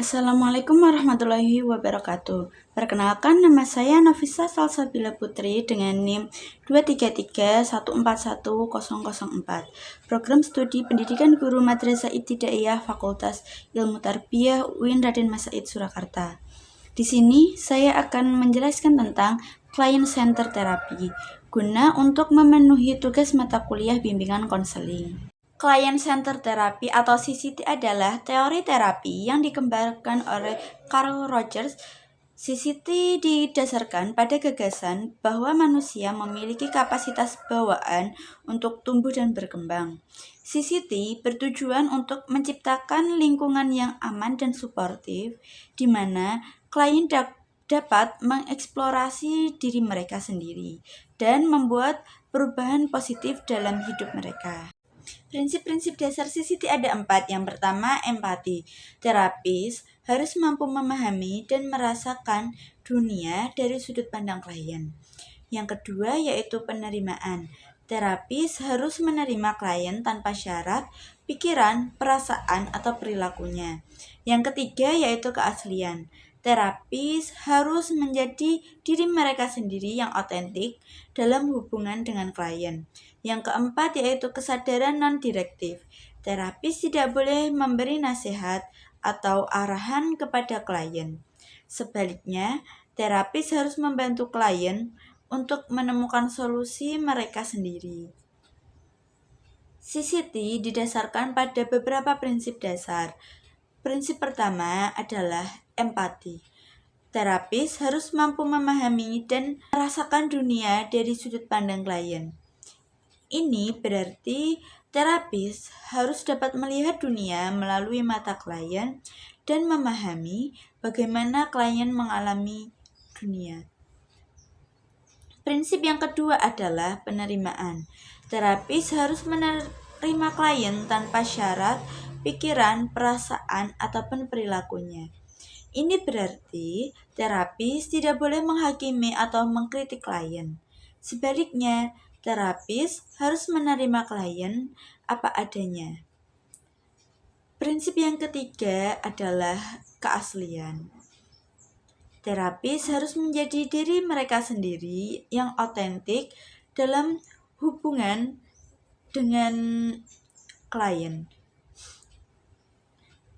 Assalamualaikum warahmatullahi wabarakatuh. Perkenalkan, nama saya Nafisa Salsabila Putri dengan NIM 233141004. Program Studi Pendidikan Guru Madrasah Ibtidaiyah Fakultas Ilmu Tarbiyah UIN Raden Mas Said Surakarta. Di sini saya akan menjelaskan tentang Client Center Therapy guna untuk memenuhi tugas mata kuliah bimbingan konseling. Client Center Therapy atau CCT adalah teori terapi yang dikembangkan oleh Carl Rogers. CCT didasarkan pada gagasan bahwa manusia memiliki kapasitas bawaan untuk tumbuh dan berkembang. CCT bertujuan untuk menciptakan lingkungan yang aman dan suportif, di mana klien dapat mengeksplorasi diri mereka sendiri dan membuat perubahan positif dalam hidup mereka. Prinsip-prinsip dasar CCT ada 4. Yang pertama, empati. Terapis harus mampu memahami dan merasakan dunia dari sudut pandang klien. Yang kedua, yaitu penerimaan. Terapis harus menerima klien tanpa syarat, pikiran, perasaan, atau perilakunya. Yang ketiga, yaitu keaslian. Terapis harus menjadi diri mereka sendiri yang otentik dalam hubungan dengan klien. Yang keempat, yaitu kesadaran non-direktif. Terapis tidak boleh memberi nasihat atau arahan kepada klien. Sebaliknya, terapis harus membantu klien untuk menemukan solusi mereka sendiri. CCT didasarkan pada beberapa prinsip dasar. Prinsip pertama adalah empati. Terapis harus mampu memahami dan merasakan dunia dari sudut pandang klien. Ini berarti terapis harus dapat melihat dunia melalui mata klien dan memahami bagaimana klien mengalami dunia. Prinsip yang kedua adalah penerimaan. Terapis harus menerima klien tanpa syarat, pikiran, perasaan, ataupun perilakunya. Ini berarti terapis tidak boleh menghakimi atau mengkritik klien. Sebaliknya, terapis harus menerima klien apa adanya. Prinsip yang ketiga adalah keaslian. Terapis harus menjadi diri mereka sendiri yang otentik dalam hubungan dengan klien.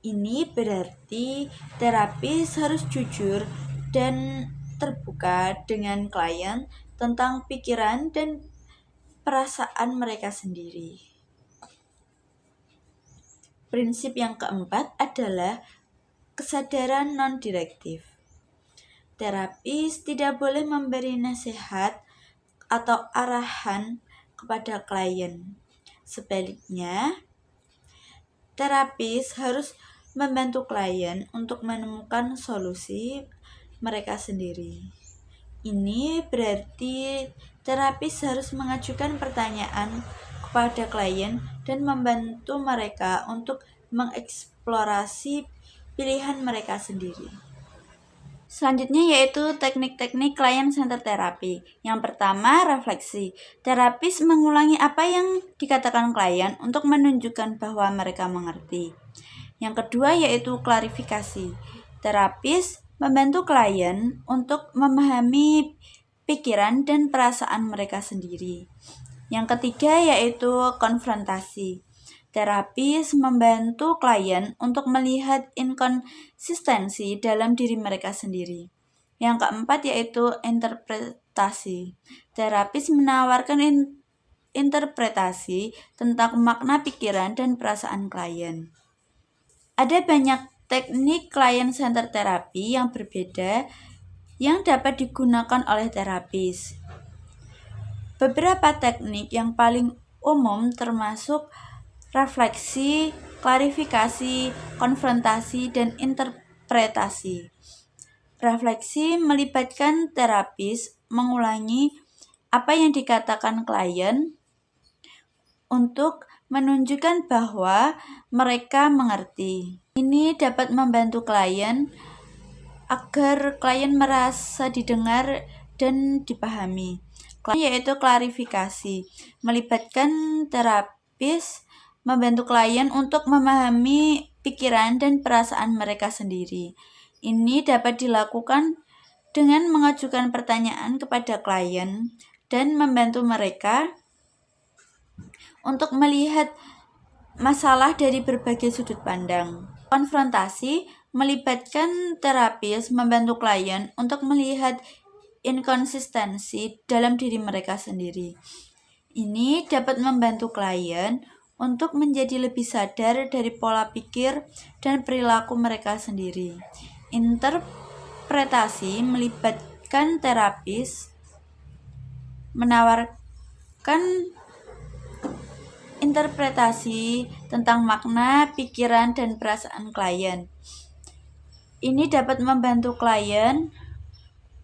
Ini berarti terapis harus jujur dan terbuka dengan klien tentang pikiran dan perasaan mereka sendiri. Prinsip yang keempat adalah kesadaran non-direktif. Terapis tidak boleh memberi nasihat atau arahan kepada klien. Sebaliknya, terapis harus membantu klien untuk menemukan solusi mereka sendiri. Ini berarti terapis harus mengajukan pertanyaan kepada klien dan membantu mereka untuk mengeksplorasi pilihan mereka sendiri. Selanjutnya yaitu teknik-teknik client center therapy. Yang pertama, refleksi. Terapis mengulangi apa yang dikatakan klien untuk menunjukkan bahwa mereka mengerti. Yang kedua yaitu klarifikasi. Terapis membantu klien untuk memahami pikiran dan perasaan mereka sendiri. Yang ketiga yaitu konfrontasi. Terapis membantu klien untuk melihat inkonsistensi dalam diri mereka sendiri. Yang keempat yaitu interpretasi. Terapis menawarkan interpretasi tentang makna pikiran dan perasaan klien. Ada banyak teknik client center therapy yang berbeda yang dapat digunakan oleh terapis. Beberapa teknik yang paling umum termasuk refleksi, klarifikasi, konfrontasi, dan interpretasi. Refleksi melibatkan terapis mengulangi apa yang dikatakan klien untuk menunjukkan bahwa mereka mengerti. Ini dapat membantu klien agar klien merasa didengar dan dipahami. Yaitu klarifikasi, melibatkan terapis membantu klien untuk memahami pikiran, dan perasaan mereka sendiri. Ini dapat dilakukan dengan mengajukan pertanyaan kepada klien dan membantu mereka untuk melihat masalah dari berbagai sudut pandang. Konfrontasi melibatkan terapis membantu klien untuk melihat inkonsistensi dalam diri mereka sendiri. Ini dapat membantu klien untuk menjadi lebih sadar dari pola pikir dan perilaku mereka sendiri. Interpretasi melibatkan terapis menawarkan interpretasi tentang makna, pikiran, dan perasaan klien. Ini dapat membantu klien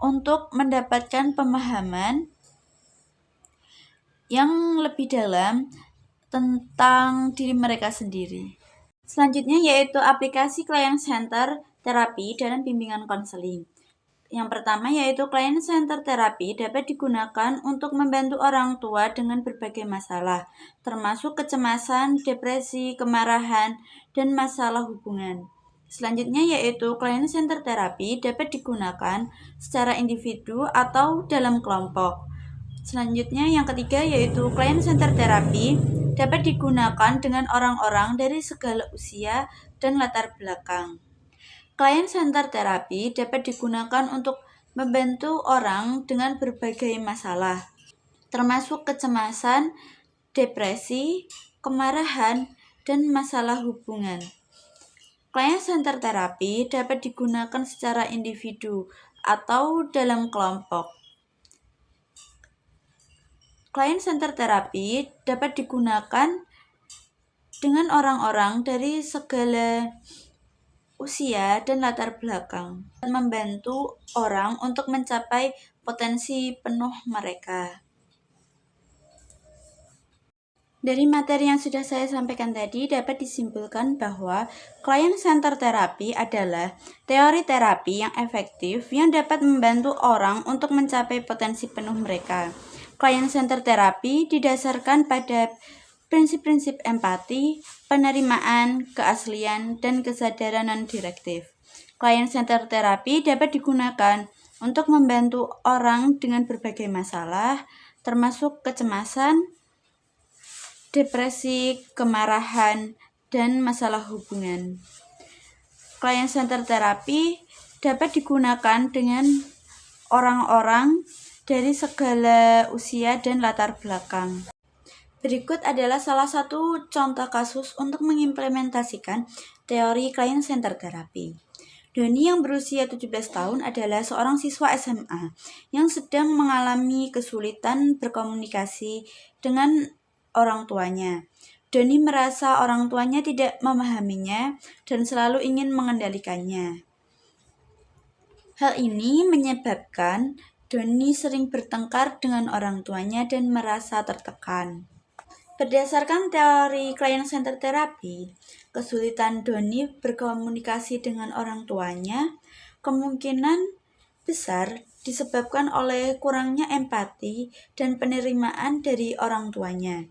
untuk mendapatkan pemahaman yang lebih dalam tentang diri mereka sendiri. Selanjutnya yaitu aplikasi client center terapi dalam bimbingan konseling. Yang pertama yaitu client center terapi dapat digunakan untuk membantu orang tua dengan berbagai masalah, termasuk kecemasan, depresi, kemarahan, dan masalah hubungan. Selanjutnya yaitu client center terapi dapat digunakan secara individu atau dalam kelompok. Selanjutnya yang ketiga yaitu client center terapi dapat digunakan dengan orang-orang dari segala usia dan latar belakang. Client center terapi dapat digunakan untuk membantu orang dengan berbagai masalah, termasuk kecemasan, depresi, kemarahan, dan masalah hubungan. Client center terapi dapat digunakan secara individu atau dalam kelompok. Client center terapi dapat digunakan dengan orang-orang dari segala usia dan latar belakang, membantu orang untuk mencapai potensi penuh mereka. Dari materi yang sudah saya sampaikan tadi dapat disimpulkan bahwa client center terapi adalah teori terapi yang efektif yang dapat membantu orang untuk mencapai potensi penuh mereka. Client center terapi didasarkan pada prinsip-prinsip empati, penerimaan, keaslian, dan kesadaran non-direktif. Client center terapi dapat digunakan untuk membantu orang dengan berbagai masalah, termasuk kecemasan, depresi, kemarahan, dan masalah hubungan. Client center terapi dapat digunakan dengan orang-orang dari segala usia dan latar belakang. Berikut adalah salah satu contoh kasus untuk mengimplementasikan teori client center terapi. Doni yang berusia 17 tahun adalah seorang siswa SMA yang sedang mengalami kesulitan berkomunikasi dengan orang tuanya. Doni merasa orang tuanya tidak memahaminya dan selalu ingin mengendalikannya. Hal ini menyebabkan Doni sering bertengkar dengan orang tuanya dan merasa tertekan. Berdasarkan teori client center terapi, kesulitan Doni berkomunikasi dengan orang tuanya kemungkinan besar disebabkan oleh kurangnya empati dan penerimaan dari orang tuanya.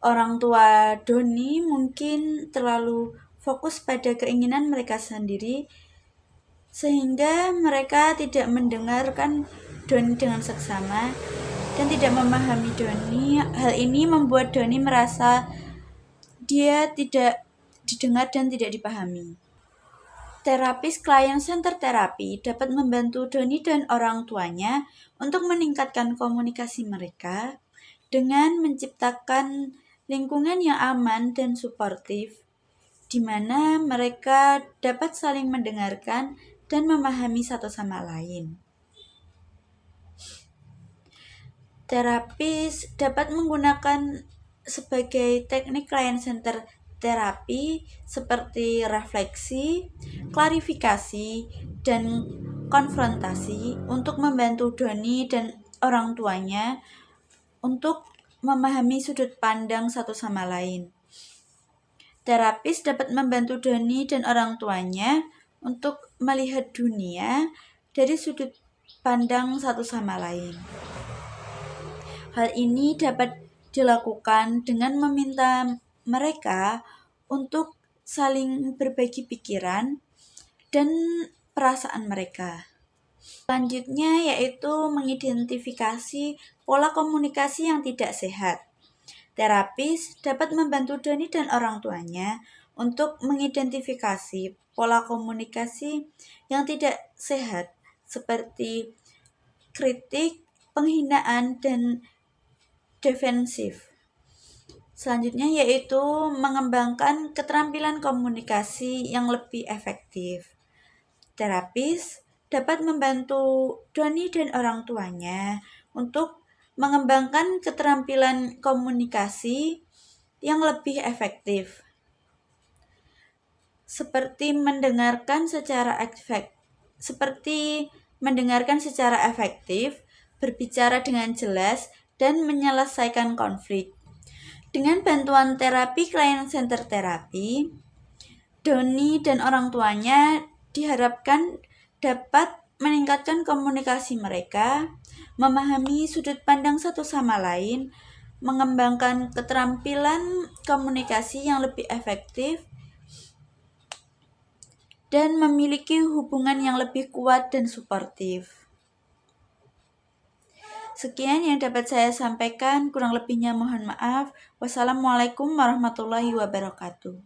Orang tua Doni mungkin terlalu fokus pada keinginan mereka sendiri sehingga mereka tidak mendengarkan Doni dengan seksama dan tidak memahami Doni. Hal ini membuat Doni merasa dia tidak didengar dan tidak dipahami. Terapis client center terapi dapat membantu Doni dan orang tuanya untuk meningkatkan komunikasi mereka dengan menciptakan lingkungan yang aman dan suportif, di mana mereka dapat saling mendengarkan dan memahami satu sama lain. Terapis dapat menggunakan sebagai teknik client center terapi seperti refleksi, klarifikasi, dan konfrontasi untuk membantu Doni dan orang tuanya untuk memahami sudut pandang satu sama lain. Terapis dapat membantu Doni dan orang tuanya untuk melihat dunia dari sudut pandang satu sama lain. Hal ini dapat dilakukan dengan meminta mereka untuk saling berbagi pikiran dan perasaan mereka. Selanjutnya yaitu mengidentifikasi pola komunikasi yang tidak sehat. Terapis dapat membantu Doni dan orang tuanya untuk mengidentifikasi pola komunikasi yang tidak sehat seperti kritik, penghinaan, dan defensif. Selanjutnya yaitu mengembangkan keterampilan komunikasi yang lebih efektif. Terapis dapat membantu Doni dan orang tuanya untuk mengembangkan keterampilan komunikasi yang lebih efektif, seperti mendengarkan secara efektif, berbicara dengan jelas, dan menyelesaikan konflik. Dengan bantuan terapi client-centered therapy, Doni dan orang tuanya diharapkan dapat meningkatkan komunikasi mereka, memahami sudut pandang satu sama lain, mengembangkan keterampilan komunikasi yang lebih efektif, dan memiliki hubungan yang lebih kuat dan suportif. Sekian yang dapat saya sampaikan, kurang lebihnya mohon maaf. Wassalamualaikum warahmatullahi wabarakatuh.